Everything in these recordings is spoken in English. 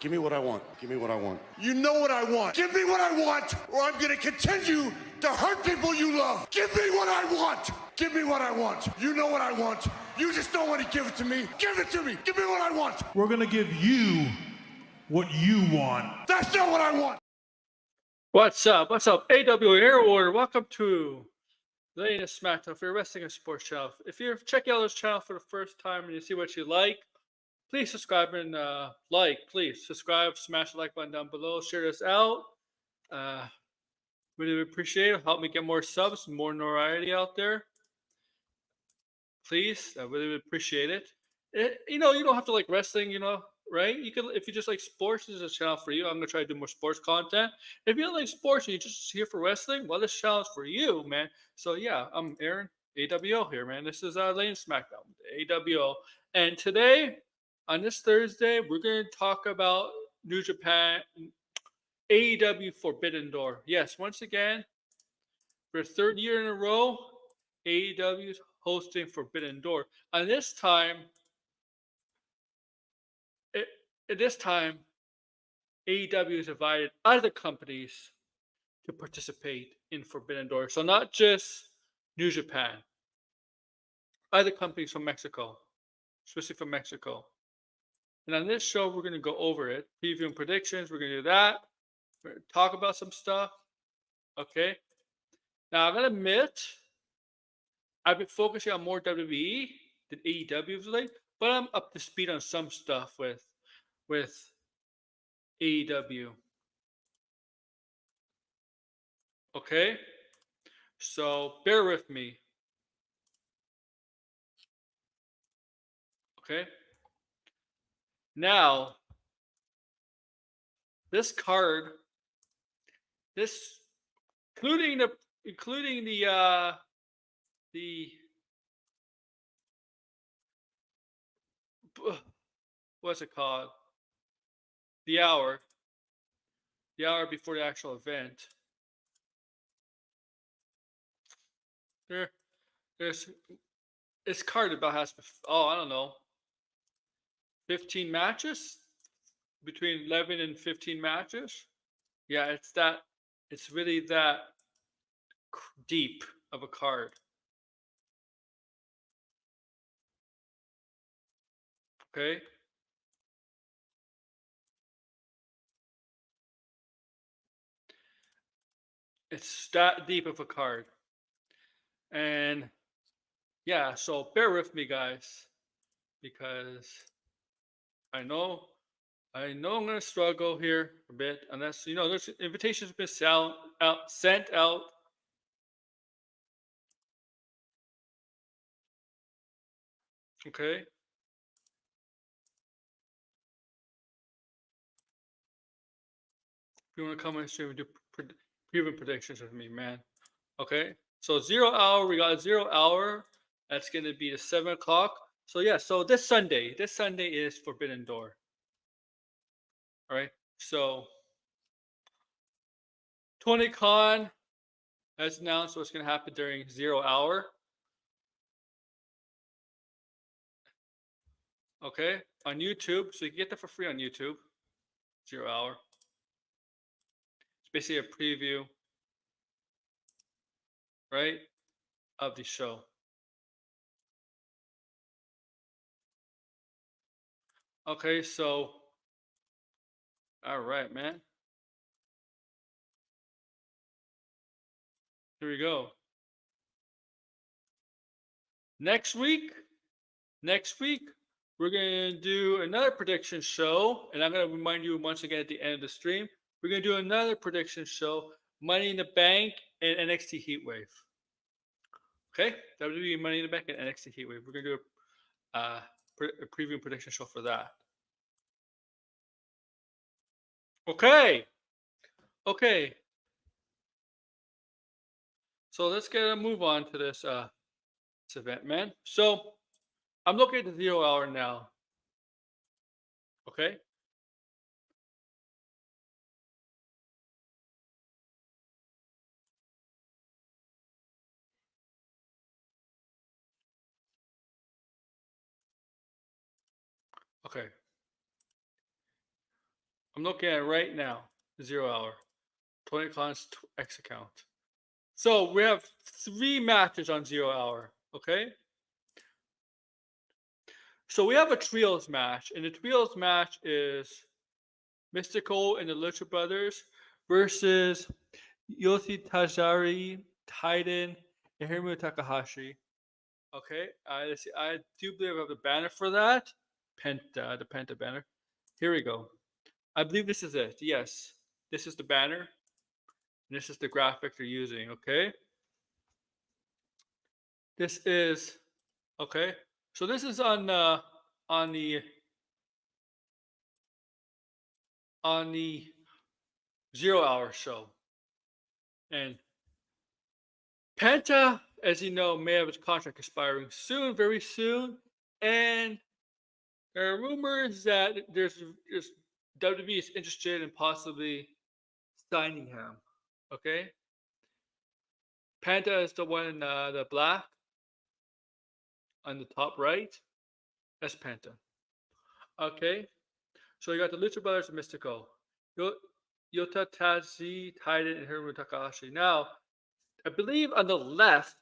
Give me what I want. Give me what I want. You know what I want. Give me what I want, or I'm gonna continue to hurt people you love. Give me what I want. Give me what I want. You know what I want. You just don't want to give it to me. Give it to me. Give me what I want. We're gonna give you what you want. That's not what I want. What's up? What's up? AEW Air Order. Welcome to the latest SmackDown for your Wrestling and Sports channel. If you're checking out this channel for the first time and you see what you like, please subscribe and please subscribe, smash the like button down below, share this out. Really appreciate it. Help me get more subs, more notoriety out there. Please, I really appreciate it. You don't have to like wrestling, right? You can, if you just like sports, this is a channel for you. I'm gonna try to do more sports content. If you don't like sports and you're just here for wrestling, well, this channel is for you, man. So yeah, I'm Aaron, AWO here, man. This is Lane SmackDown, AWO, and today on this Thursday, we're gonna talk about New Japan, AEW Forbidden Door. Yes, once again, for the third year in a row, AEW is hosting Forbidden Door. And this time, AEW has invited other companies to participate in Forbidden Door. So not just New Japan, other companies from Mexico, especially from Mexico. And on this show, we're going to go over it, previewing predictions. We're going to do that. We're going to talk about some stuff. Okay. Now, I'm going to admit, I've been focusing on more WWE than AEW of late, but I'm up to speed on some stuff with AEW. Okay? So bear with me. Okay? Now, this card, including the what's it called? The hour before the actual event. This card about has, I don't know, 15 matches, between 11 and 15 matches. Yeah, it's really that deep of a card. Okay. It's that deep of a card. And yeah, so bear with me, guys, because I know I'm gonna struggle here a bit, unless there's invitations been sent out. Okay. If you want to come and stream and do preview predictions with me, man. Okay. So 0 hour, we got 0 hour. That's gonna be the 7 o'clock. So yeah, so this Sunday is Forbidden Door. All right. So Tony Khan has announced what's going to happen during 0 hour. Okay, on YouTube, so you can get that for free on YouTube. 0 hour. It's basically a preview, right, of the show. Okay, so all right, man. Here we go. Next week, we're going to do another prediction show. And I'm going to remind you once again at the end of the stream, we're going to do another prediction show, Money in the Bank and NXT Heatwave. Okay? WWE Money in the Bank and NXT Heatwave. We're going to do a preview and prediction show for that. Okay. So let's get a move on to this event, man. So I'm looking at the 0 hour now. Okay. Okay. I'm looking at it right now. 0 hour. 20 clients X account. So we have 3 matches on 0 hour. Okay. So we have a trios match, and the trios match is Mystical and the Lucha Brothers versus Yoshi Tajiri, Titan, and Hiromu Takahashi. Okay, I do believe I have the banner for that. The Penta banner. Here we go. I believe this is it. Yes, this is the banner. And this is the graphic they're using. Okay, this is okay. So this is on the on the 0 hour show, and Penta, as you know, may have his contract expiring soon, very soon, and there are rumors that there's WWE is interested in possibly signing him. Okay, Penta is the one in the black on the top right. That's Penta. Okay, so you got the Lucha Brothers and Mystico, Yota Tazi, Titan, and Hiromu Takahashi. Now, I believe on the left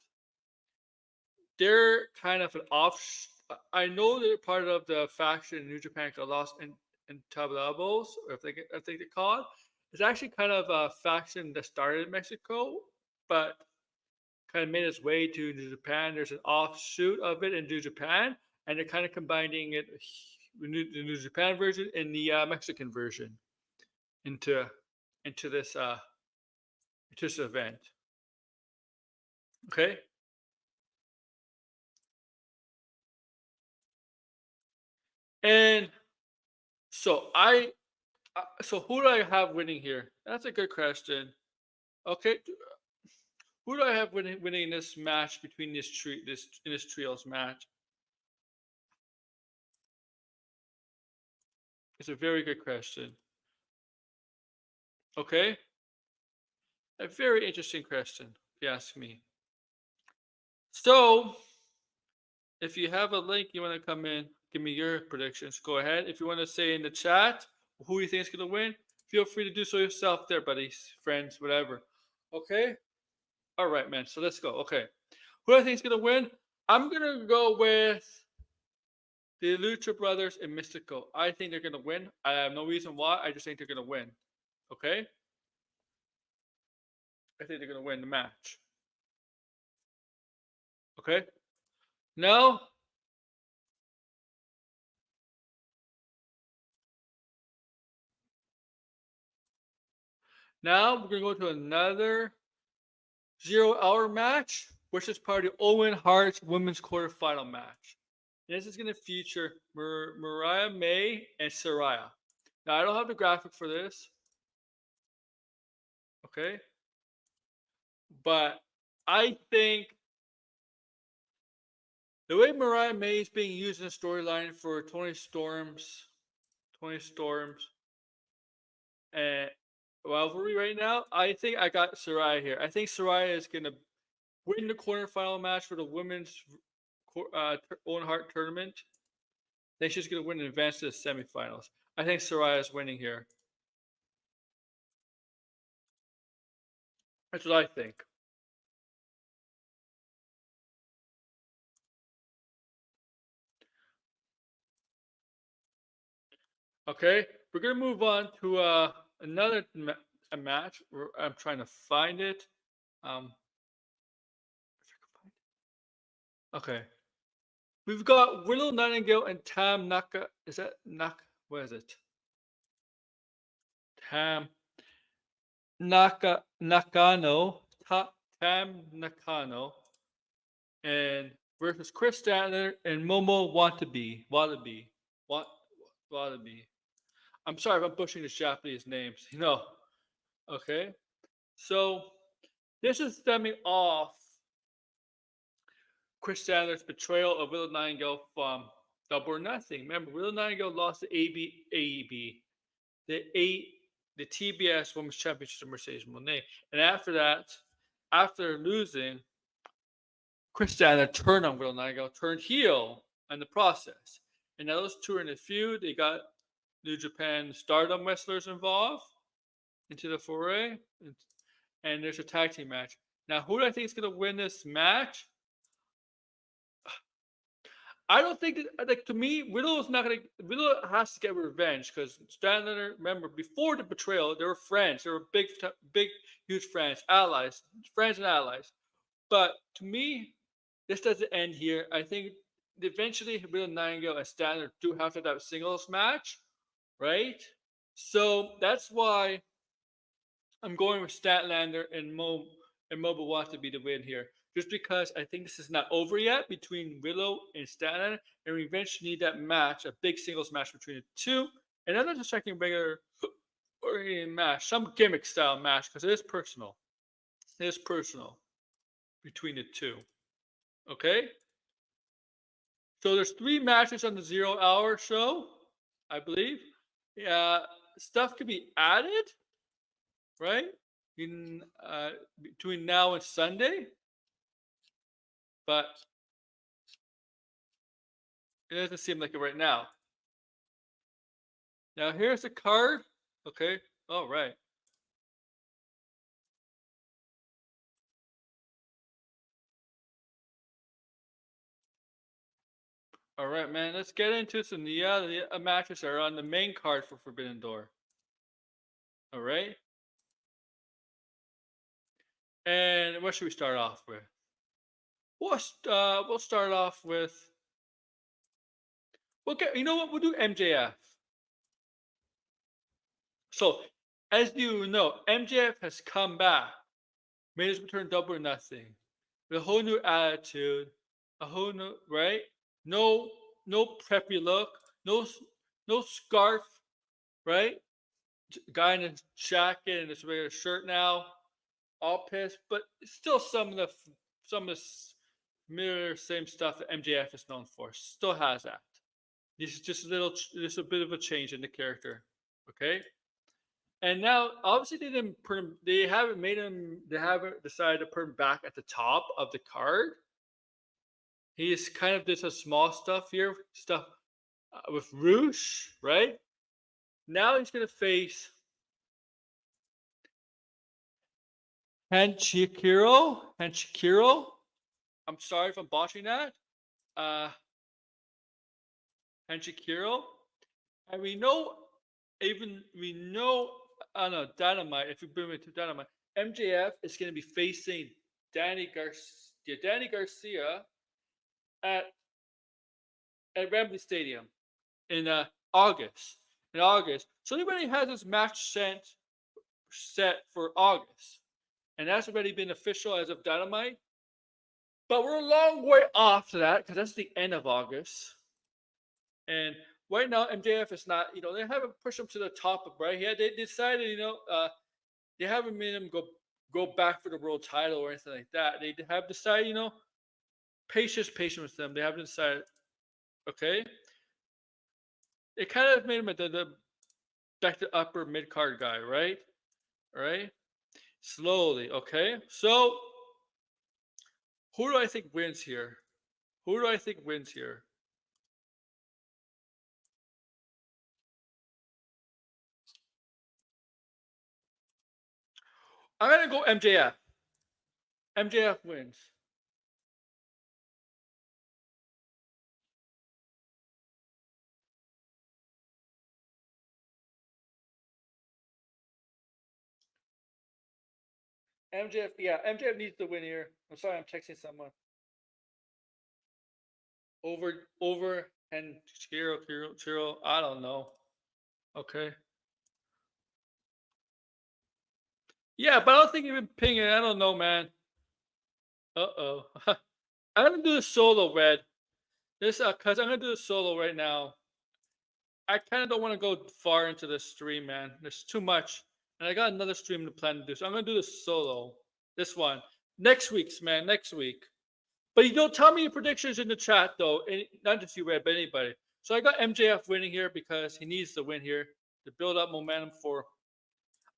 they're kind of an off. I know they're part of the faction in New Japan called Los Intablables, or I think they call it. It's actually kind of a faction that started in Mexico, but kind of made its way to New Japan. There's an offshoot of it in New Japan, and they're kind of combining it, the New Japan version and the Mexican version, into into this uh into this event. Okay, and so so who do I have winning here? That's a good question. Okay, who do I have winning this match between this trios match? It's a very good question. Okay, a very interesting question, if you ask me. So, if you have a link, you want to come in, give me your predictions. Go ahead. If you want to say in the chat who you think is going to win, feel free to do so yourself, there, buddies, friends, whatever. Okay. All right, man. So let's go. Okay. Who do I think is going to win? I'm going to go with the Lucha Brothers and Mystico. I think they're going to win. I have no reason why. I just think they're going to win. Okay? I think they're going to win the match. Okay? Now, we're going to go to another 0 hour match, which is part of the Owen Hart's women's quarterfinal match. This is going to feature Mariah May and Saraya. Now, I don't have the graphic for this. Okay? But I think the way Mariah May is being used in the storyline for Tony Storm's and rivalry right now, I think I got Saraya here. I think Saraya is going to win the quarterfinal match for the women's Owen Hart tournament. I think she's going to win and advance to the semifinals. I think Saraya is winning here. That's what I think. Okay, we're gonna move on to another match. I'm trying to find it. Um, okay, we've got Willow Nightingale and Tam Naka. Is that Nak? What is it? Tam Nakano. Tam Nakano, and versus Chris Statler and Momo Watabe. Watabe. I'm sorry if I'm butchering the Japanese names. Okay. So this is stemming off Chris Sandler's betrayal of Willow Nightingale from Double or Nothing. Remember, Willow Nightingale lost the AEB, the TBS Women's Championship to Mercedes Moné, and after losing, Chris Sandler turned on Willow Nightingale, turned heel in the process, and now those two are in a feud. New Japan Stardom wrestlers involved into the foray, and there's a tag team match. Now, who do I think is going to win this match? I don't think that, like, to me, Riddle is not gonna. Riddle has to get revenge because Stanley. Remember, before the betrayal, they were friends. They were big, huge friends, allies, friends and allies. But to me, this doesn't end here. I think eventually Riddle, Nightingale, and Stanley do have to have a singles match, right? So that's why I'm going with Statlander and Mobile Want to be the win here. Just because I think this is not over yet between Willow and Statlander, and we eventually need that match, a big singles match between the two. And then just checking regular or match, some gimmick style match, because it is personal. It is personal between the two. Okay? So there's 3 matches on the 0 hour show, I believe. Yeah, stuff could be added, right? In between now and Sunday, but it doesn't seem like it right now. Now here's the card. Okay. All right. All right, man. Let's get into some the matches that are on the main card for Forbidden Door. All right. And what should we start off with? We'll start off with. Okay, you know what? We'll do MJF. So, as you know, MJF has come back, made his return double or nothing, with a whole new attitude, a whole new right. No, no preppy look, no scarf, right? Guy in a jacket and his regular shirt now, all pissed, but still some of the mirror same stuff that MJF is known for. Still has that. This is just just a bit of a change in the character. Okay. And now, obviously, they didn't put him. They haven't made him. They haven't decided to put him back at the top of the card. He's kind of did some small stuff here, stuff with Roosh, right? Now he's gonna face Hanchikiro. I'm sorry if I'm botching that. Uh, Hanchikiro, and we know, I don't know, Dynamite. If you bring me to Dynamite, MJF is gonna be facing Danny Garcia at Wembley Stadium in August. In August, so he already has his match set for August, and that's already been official as of Dynamite. But we're a long way off to that because that's the end of August, and right now MJF is not. You know, they haven't pushed him to the top of right. Yeah, they decided. They haven't made him go back for the world title or anything like that. They have decided. Patience with them. They haven't decided. Okay, it kind of made him the back to upper mid card guy, right? All right, slowly. Okay, so who do I think wins here? Who do I think wins here? I'm gonna go MJF. MJF wins. MJF, yeah, MJF needs to win here. I'm sorry, I'm texting someone. Over, and Chiro. I don't know. Okay. Yeah, but I don't think even pinging. I don't know, man. Uh-oh. I'm gonna do the solo, Red. This cause I'm gonna do the solo right now. I kind of don't want to go far into this stream, man. There's too much, and I got another stream to plan to do. So I'm gonna do this solo. This one next week's, man. Next week. But you don't tell me your predictions in the chat, though. Not just you, Red, but anybody. So I got MJF winning here because he needs to win here to build up momentum for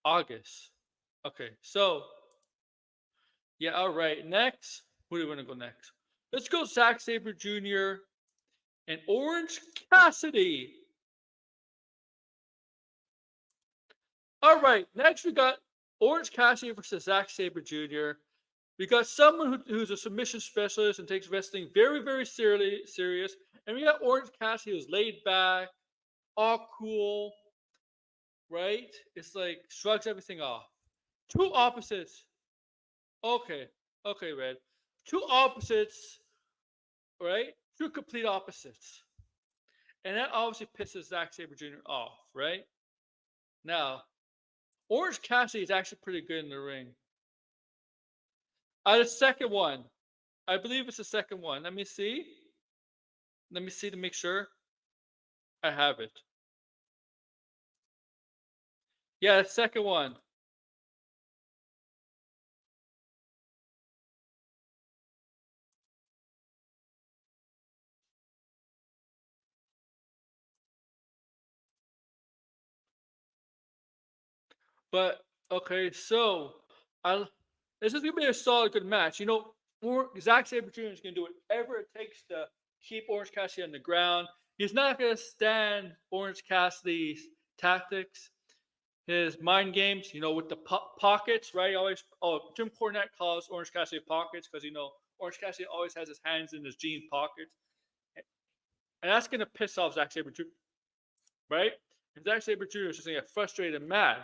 August. Okay, so yeah, all right. Next, who do we want to go next? Let's go Zack Sabre Jr. and Orange Cassidy. All right, next we got Orange Cassidy versus Zack Sabre Jr. We got someone who's a submission specialist and takes wrestling very, very serious. And we got Orange Cassidy who's laid back, all cool, right? It's like shrugs everything off. Two opposites. Okay, okay, Red. Two opposites, right? Two complete opposites. And that obviously pisses Zack Sabre Jr. off, right? Now, Orange Cassidy is actually pretty good in the ring. The second one. I believe it's the second one. Let me see. Let me see to make sure I have it. Yeah, the second one. But okay, so I this is gonna be a solid good match. You know, Zack Sabre Jr. is gonna do whatever it takes to keep Orange Cassidy on the ground. He's not gonna stand Orange Cassidy's tactics, his mind games. You know, with the pockets, right? Always. Oh, Jim Cornette calls Orange Cassidy pockets because Orange Cassidy always has his hands in his jeans pockets, and that's gonna piss off Zack Sabre Jr. Right? And Zack Sabre Jr. is just gonna get frustrated and mad.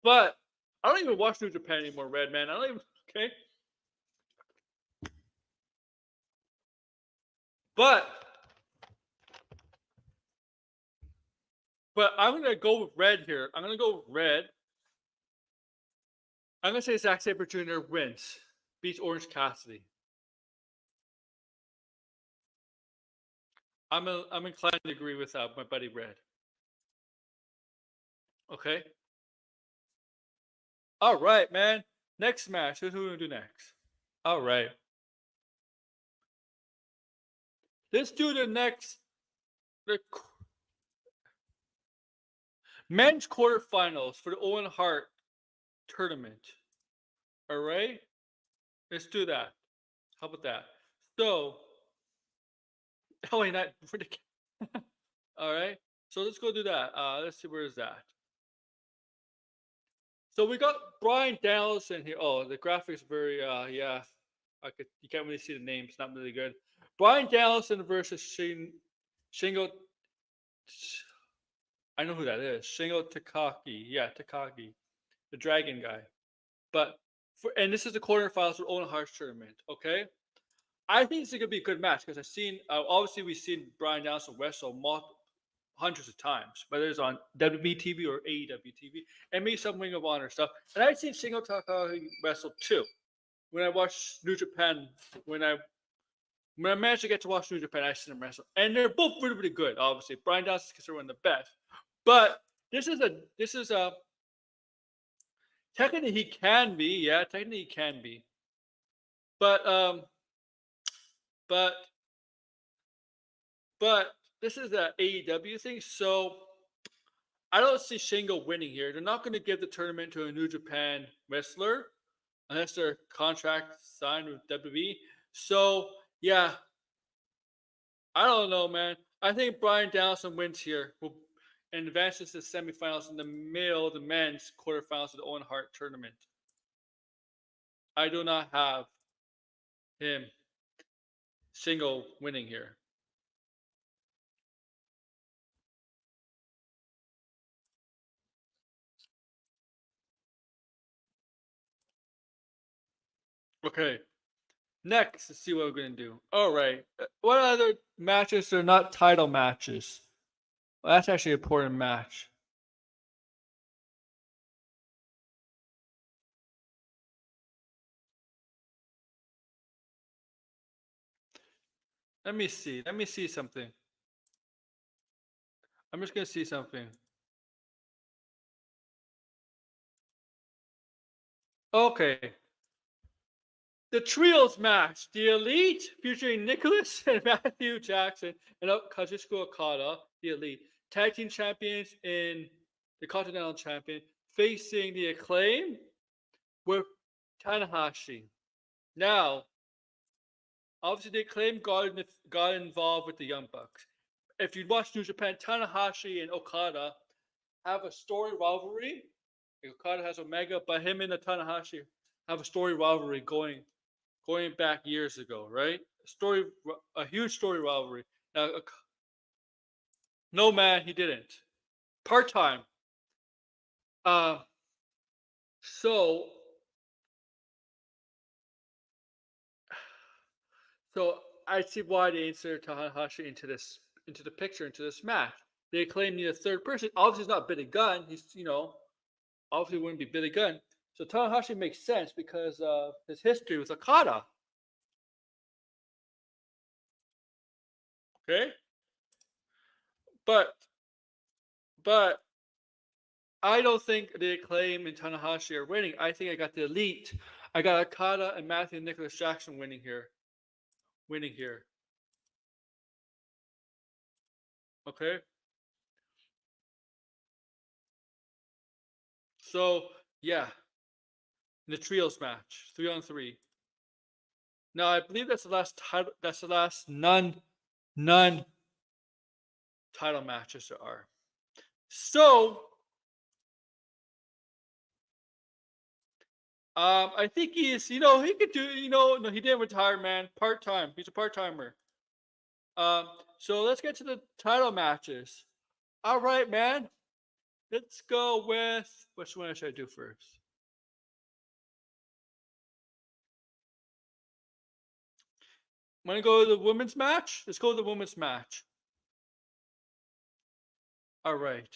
But I don't even watch New Japan anymore, Red Man. I don't even. Okay. But I'm gonna go with red here. I'm gonna go with red. I'm gonna say Zack Sabre Jr. wins, beats Orange Cassidy. I'm inclined to agree with my buddy Red. Okay. All right, man. Next match. Who's gonna do next? All right. Let's do the next. The men's quarterfinals for the Owen Hart tournament. All right. Let's do that. How about that? So, oh wait, not for the. All right. So let's go do that. Let's see where is that. So we got Brian Danielson here. Oh, the graphics are very yeah. You can't really see the name. It's not really good. Brian Danielson versus Shingo. I know who that is. Shingo Takagi. Yeah, Takagi, the dragon guy. But and this is the quarterfinals for Owen Hart's tournament. Okay, I think it's gonna be a good match because I've seen obviously we've seen Brian Danielson wrestle hundreds of times, whether it's on WWE TV or AEW TV, and maybe some Ring of Honor stuff. And I've seen Shingo Takagi wrestle too. When I watched New Japan, when I managed to get to watch New Japan, I seen him wrestle, and they're both really, really good. Obviously, Brian Danielson is considered one of the best, but this is a technically he can be, yeah, technically he can be, but but this is an AEW thing, so I don't see Shingo winning here. They're not going to give the tournament to a New Japan wrestler unless their contract signed with WWE. So yeah, I don't know, man. I think Brian Danielson wins here and advances to the semifinals in the men's quarterfinals of the Owen Hart tournament. I do not have him Shingo winning here. Okay. Next, let's see what we're going to do. All right. What other matches are not title matches? Well, that's actually an important match. Let me see. Let me see something. I'm just going to see something. Okay. The trios match. The Elite featuring Nicholas and Matthew Jackson and Kazuchika Okada, the Elite. Tag team champions in the Continental Champion facing the Acclaim with Tanahashi. Now, obviously, the Acclaim got involved with the Young Bucks. If you watch New Japan, Tanahashi and Okada have a story rivalry. Okada has Omega, but him and the Tanahashi have a story rivalry going back years ago, right? A huge story rivalry. Now, no man, he didn't. Part time. Uh, so So I see why they inserted Tanahashi into the picture, into this match. They claim need a third person. Obviously, it's not Billy Gunn. He's obviously wouldn't be Billy Gunn. So Tanahashi makes sense because of his history with Okada. Okay, but but I don't think the Acclaim and Tanahashi are winning. I think I got the Elite. I got Okada and Matthew and Nicholas Jackson winning here. Okay. So yeah, in the trios match, 3-on-3. Now I believe that's the last title. That's the last none title matches there are. So I think he's he could do no, he didn't retire, man. Part time. He's a part timer. So let's get to the title matches. All right, man. Let's go with which one should I do first? Want to go to the women's match? Let's go to the women's match. All right.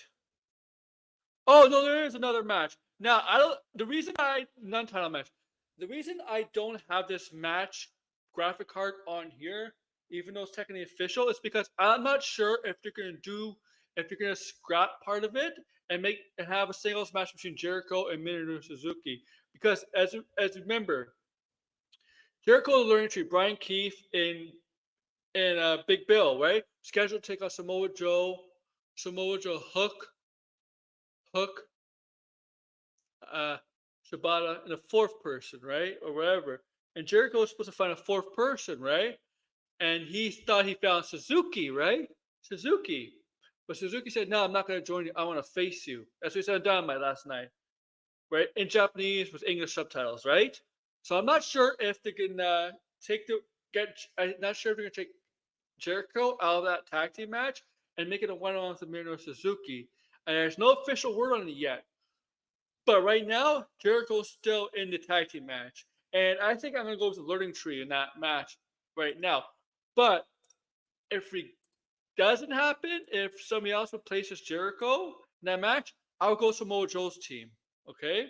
Oh no, there is another match. Now I don't. The reason I non-title match. The reason I don't have this match graphic card on here, even though it's technically official, is because I'm not sure if they're gonna scrap part of it and have a singles match between Jericho and Minoru Suzuki. Because as remember, Jericho learning to Brian Keith and Big Bill, right? Scheduled to take on Samoa Joe, Hook, uh, Shibata, and a fourth person, right? Or whatever. And Jericho was supposed to find a fourth person, right? And he thought he found Suzuki, right? Suzuki. But Suzuki said, no, I'm not going to join you. I want to face you. That's what he said on Dynamite last night, right? In Japanese with English subtitles, right? So I'm not sure if they can I'm not sure if they're going to take Jericho out of that tag team match and make it a one-on-one with Minoru Suzuki. And there's no official word on it yet. But right now, Jericho's still in the tag team match. And I think I'm going to go with the learning tree in that match right now. But if it doesn't happen, if somebody else replaces Jericho in that match, I'll go Samoa Joe's team. Okay?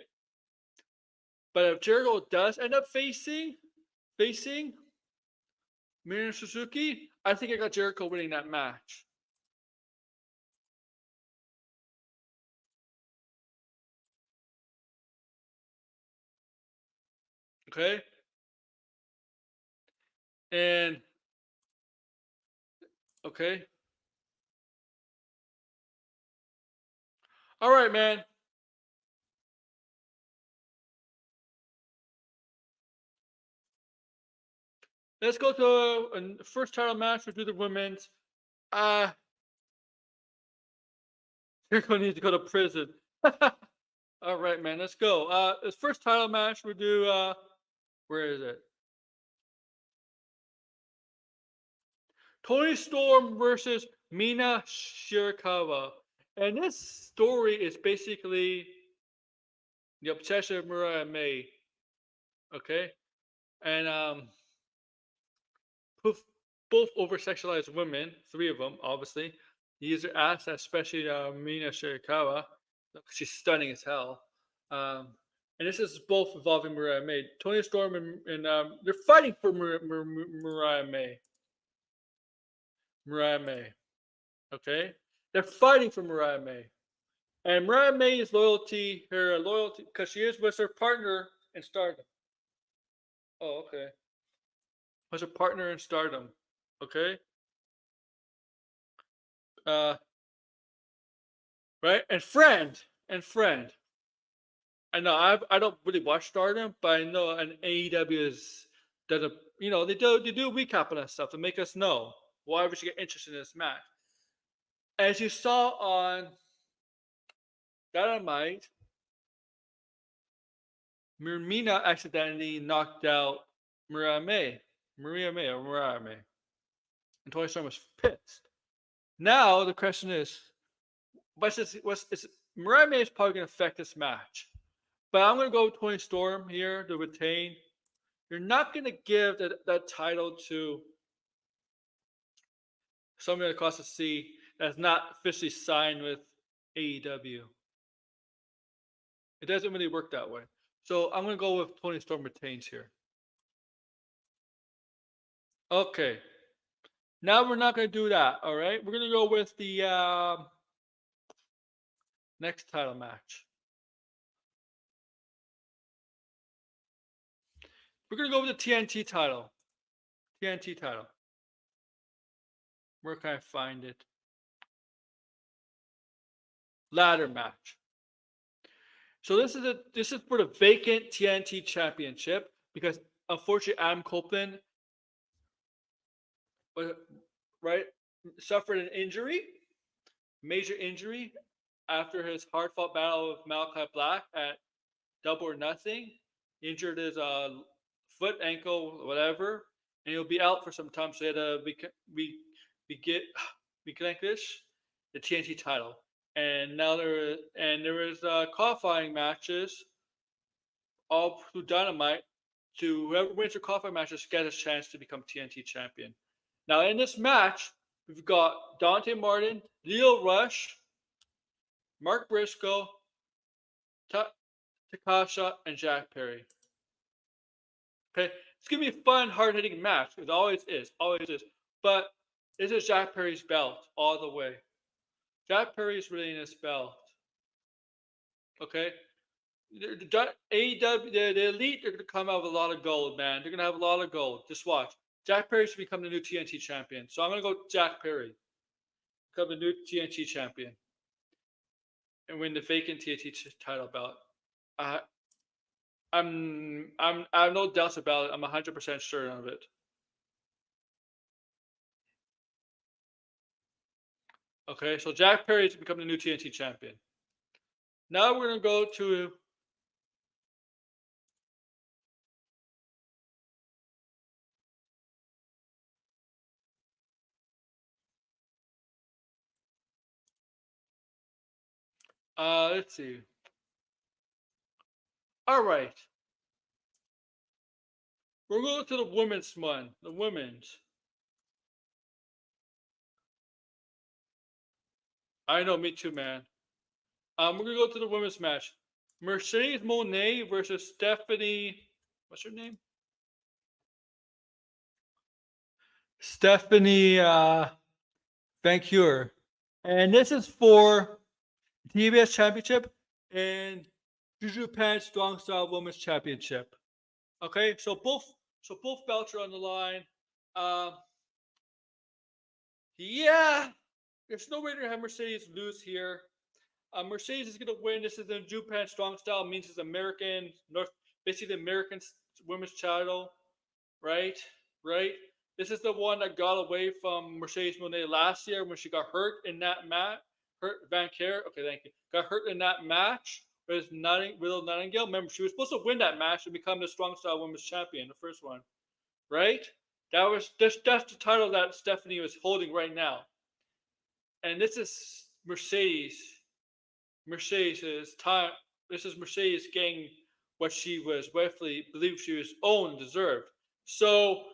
But if Jericho does end up facing Minoru Suzuki, I think I got Jericho winning that match. Okay? And okay. All right, man. Let's go to a first title match. We'll do the women's. Jericho needs to go to prison. All right, man. Let's go. This first title match we'll do. Where is it? Tony Storm versus Mina Shirakawa. And this story is basically the obsession of Mariah May. Okay? And both over sexualized women, three of them, obviously. Use their ass, especially Mina Shirakawa. She's stunning as hell. And this is both involving Mariah May. Tony Storm and they're fighting for Mariah May. Mariah May. Okay? They're fighting for Mariah May. And Mariah May's her loyalty, because she is with her partner in Stardom. Oh, okay. Was her partner in Stardom. Okay? Right? And friend. I know I don't really watch Stardom, but I know an AEW is does a they do a recap on that stuff to make us know why we should get interested in this match. As you saw on Dynamite, Mirmina accidentally knocked out Maria May, and Tony Storm was pissed. Now the question is, Mariah May is probably going to affect this match, but I'm going to go with Tony Storm here to retain. You're not going to give that title to somebody across the sea that's not officially signed with AEW. It doesn't really work that way. So I'm going to go with Tony Storm retains here. Okay. Now we're not going to do that, all right? We're going to go with the next title match. We're going to go with the TNT title. TNT title. Where can I find it? Ladder match. So this is for the vacant TNT championship because unfortunately Adam Copeland suffered an injury, major injury, after his hard-fought battle with Malachi Black at Double or Nothing. Injured his foot, ankle, whatever, and he'll be out for some time. So he had to relinquish the TNT title. And now there is qualifying matches all through Dynamite. To whoever wins the qualifying matches gets a chance to become TNT champion. Now in this match, we've got Dante Martin, Leo Rush, Mark Briscoe, Takasha, and Jack Perry. Okay, it's gonna be a fun, hard-hitting match. It always is, But this is Jack Perry's belt all the way. Jack Perry is really in his belt. Okay, the AEW, the Elite are gonna come out with a lot of gold, man. They're gonna have a lot of gold. Just watch. Jack Perry should become the new TNT champion. So I'm gonna go Jack Perry, become the new TNT champion, and win the vacant TNT title belt. I have no doubts about it. I'm 100% sure of it. Okay, so Jack Perry has become the new TNT champion. Now we're gonna go to let's see. All right, we're going to the women's one. The women's. I know, me too, man. We're gonna go to the women's match. Mercedes Moné versus Stephanie. What's her name? Stephanie Vancouver. And this is for TBS Championship and Juju Pan Strong Style Women's Championship. Okay, so both belts are on the line. Yeah, there's no way to have Mercedes lose here. Mercedes is gonna win. This is the Japan Strong Style. Means it's American basically the American women's title, right? Right. This is the one that got away from Mercedes Moné last year when she got hurt in that match. Hurt Van Care. Okay, thank you. Got hurt in that match with Willow Nightingale. Remember, she was supposed to win that match and become the Strong Style Women's Champion, the first one, right? That's the title that Stephanie was holding right now. And this is Mercedes. Mercedes' time. This is Mercedes getting what she was rightfully believed she was owned, deserved. So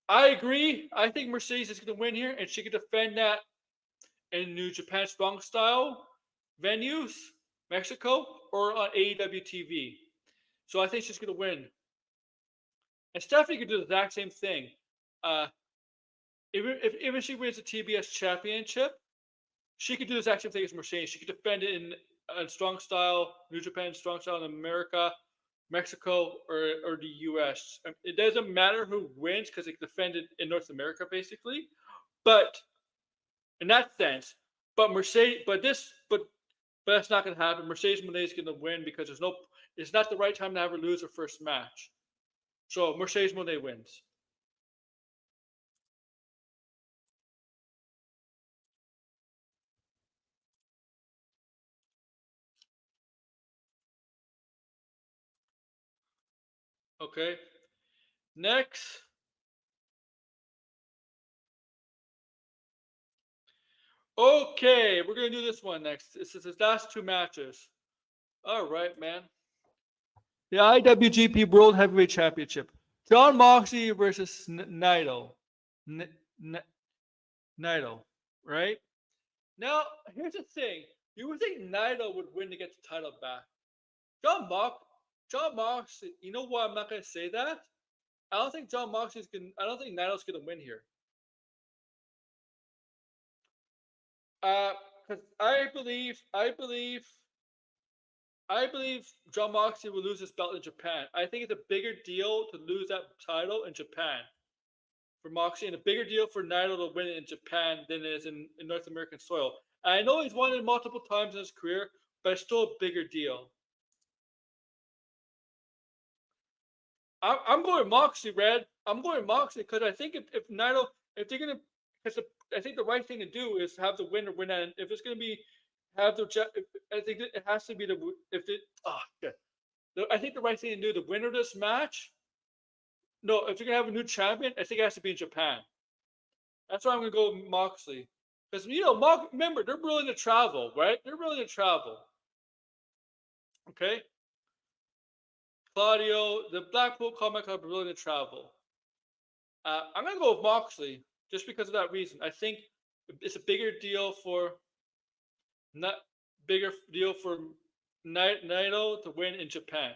I agree. I think Mercedes is going to win here, and she can defend that in New Japan Strong Style venues, Mexico, or on AEW TV. So I think she's going to win. And Stephanie could do the exact same thing. Even she wins the TBS Championship, she could do the exact same thing as Mercedes. She could defend it in Strong Style, New Japan Strong Style in America, Mexico, or the US. It doesn't matter who wins because they defend it in North America, basically. But in that sense, but that's not going to happen. Mercedes Moné is going to win because it's not the right time to have her lose her first match. So Mercedes Moné wins. Okay. Next. Okay, we're gonna do this one next. This is his last two matches. All right, man. The IWGP World Heavyweight Championship. John Moxley versus Naito. Naito, right? Now, here's the thing. You would think Naito would win to get the title back. John Moxley, you know why I'm not gonna say that? I don't think I don't think Naito's gonna win here. Because I believe John Moxley will lose his belt in Japan. I think it's a bigger deal to lose that title in Japan for Moxley, and a bigger deal for Naito to win it in Japan than it is in North American soil. And I know he's won it multiple times in his career, but it's still a bigger deal. I'm going Moxley, Red. I'm going Moxley because I think if Naito, if they're gonna, because I think the right thing to do is have the winner win. And if it's gonna be have the, I think it has to be the if it. Oh, yeah. I think the right thing to do, the winner of this match. No, if you're gonna have a new champion, I think it has to be in Japan. That's why I'm gonna go with Moxley, because remember they're willing to travel, right? They're willing to travel. Okay. Claudio, the Blackpool Comic Club are willing to travel. I'm gonna go with Moxley just because of that reason. I think it's a bigger deal for Naito to win in Japan.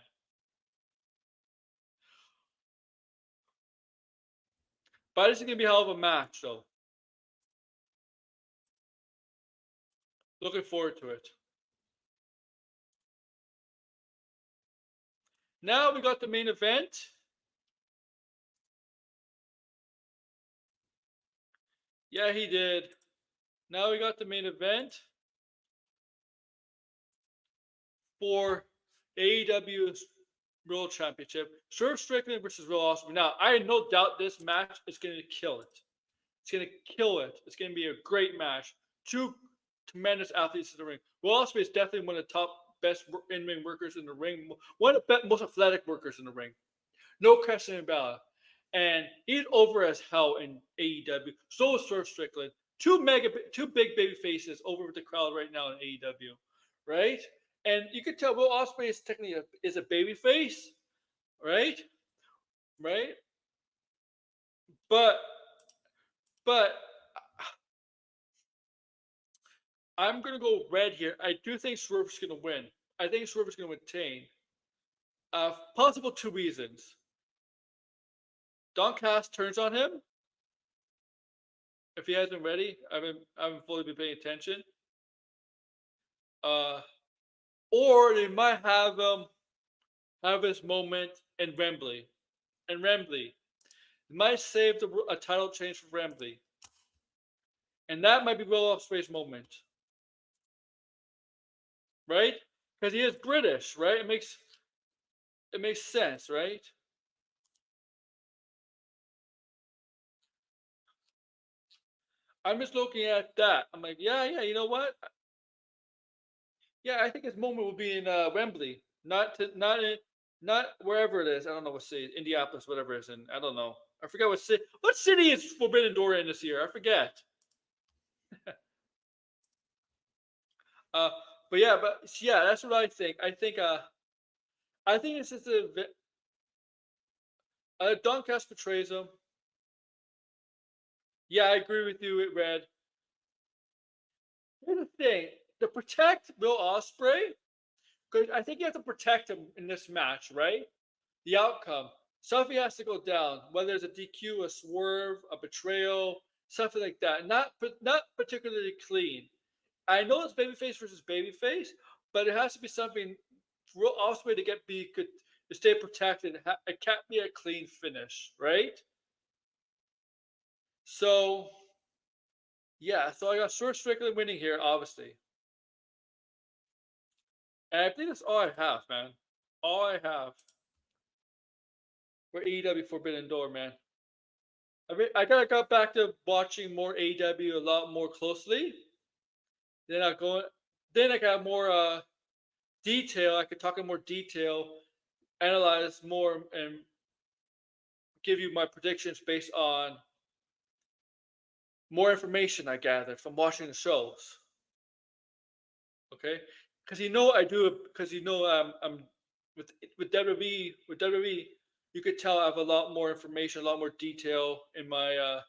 But this is gonna be a hell of a match, though. Looking forward to it. Now we got the main event. Yeah, he did. Now we got the main event for AEW's World Championship. Swerve Strickland versus Will Ospreay. Now, I have no doubt this match is going to kill it. It's going to kill it. It's going to be a great match. Two tremendous athletes in the ring. Will Ospreay is definitely one of the top best in-ring workers in the ring. One of the most athletic workers in the ring. No question about it. And he's over as hell in AEW. So is Swerve Strickland. Two big baby faces over with the crowd right now in AEW, right? And you could tell Will Ospreay is technically a baby face, right? Right? But I'm gonna go red here. I do think Swerve's gonna win. I think Swerve's gonna retain. Possible two reasons. Don Cass turns on him. If he hasn't ready, I haven't fully been paying attention. Or they might have this moment in Wembley. And Wembley might save a title change for Wembley. And that might be Will Ospreay's moment. Right? Because he is British, right? It makes sense, right? I'm just looking at that. I'm like, yeah, you know what? Yeah, I think his moment will be in Wembley, not wherever it is. I don't know what city, Indianapolis, whatever it is, and I don't know. I forget what city. What city is Forbidden Door in this year? I forget. uh, but yeah, that's what I think. I think it's just Don Cass betrays him. Yeah, I agree with you, Red. Here's the thing: to protect Will Ospreay, because I think you have to protect him in this match, right? The outcome. Something has to go down, whether it's a DQ, a swerve, a betrayal, something like that. Not particularly clean. I know it's babyface versus babyface, but it has to be something real Ospreay to stay protected. It can't be a clean finish, right? So yeah, so I got Swerve Strickland winning here, obviously. And I think that's all I have, man. All I have for AEW Forbidden Door, man. I got back to watching more AEW a lot more closely. Then I got more detail. I could talk in more detail, analyze more, and give you my predictions based on more information I gathered from watching the shows. Okay, because I do it because I'm with WWE. You could tell I have a lot more information, a lot more detail in my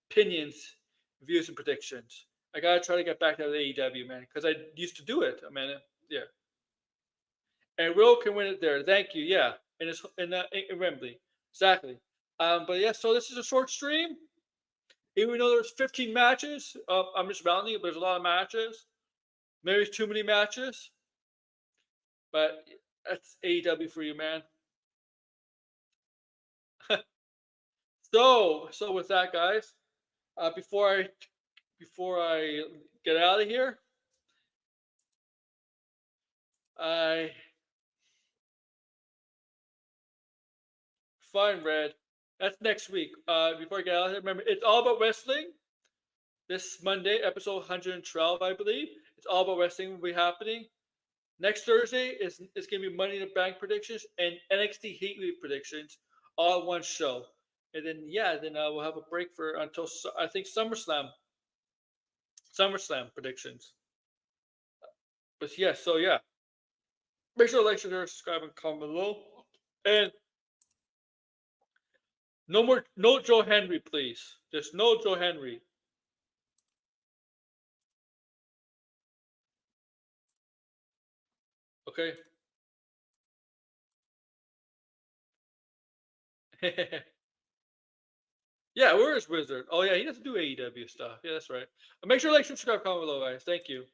opinions, views, and predictions. I gotta try to get back to the AEW, man, because I used to do it. I mean, yeah. And Will can win it there. Thank you. Yeah, and it's in Wembley, exactly. But yeah, so this is a short stream. Even though there's 15 matches, I'm just rounding it. But there's a lot of matches. Maybe it's too many matches, but that's AEW for you, man. So with that, guys, before I get out of here, I fine, Red. That's next week. Before I get out of here, remember it's all about wrestling. This Monday, episode 112, I believe. It's all about wrestling will be happening. Next Thursday is going to be Money in the Bank predictions and NXT Heat Wave predictions all in one show. And then we'll have a break for until I think SummerSlam predictions. But yeah, so yeah, make sure to like, share, subscribe, and comment below. And no Joe Henry, please. Just no Joe Henry. Okay. Yeah, where is Wizard? Oh yeah, he doesn't do AEW stuff. Yeah, that's right. Make sure to like, subscribe, comment below, guys. Thank you.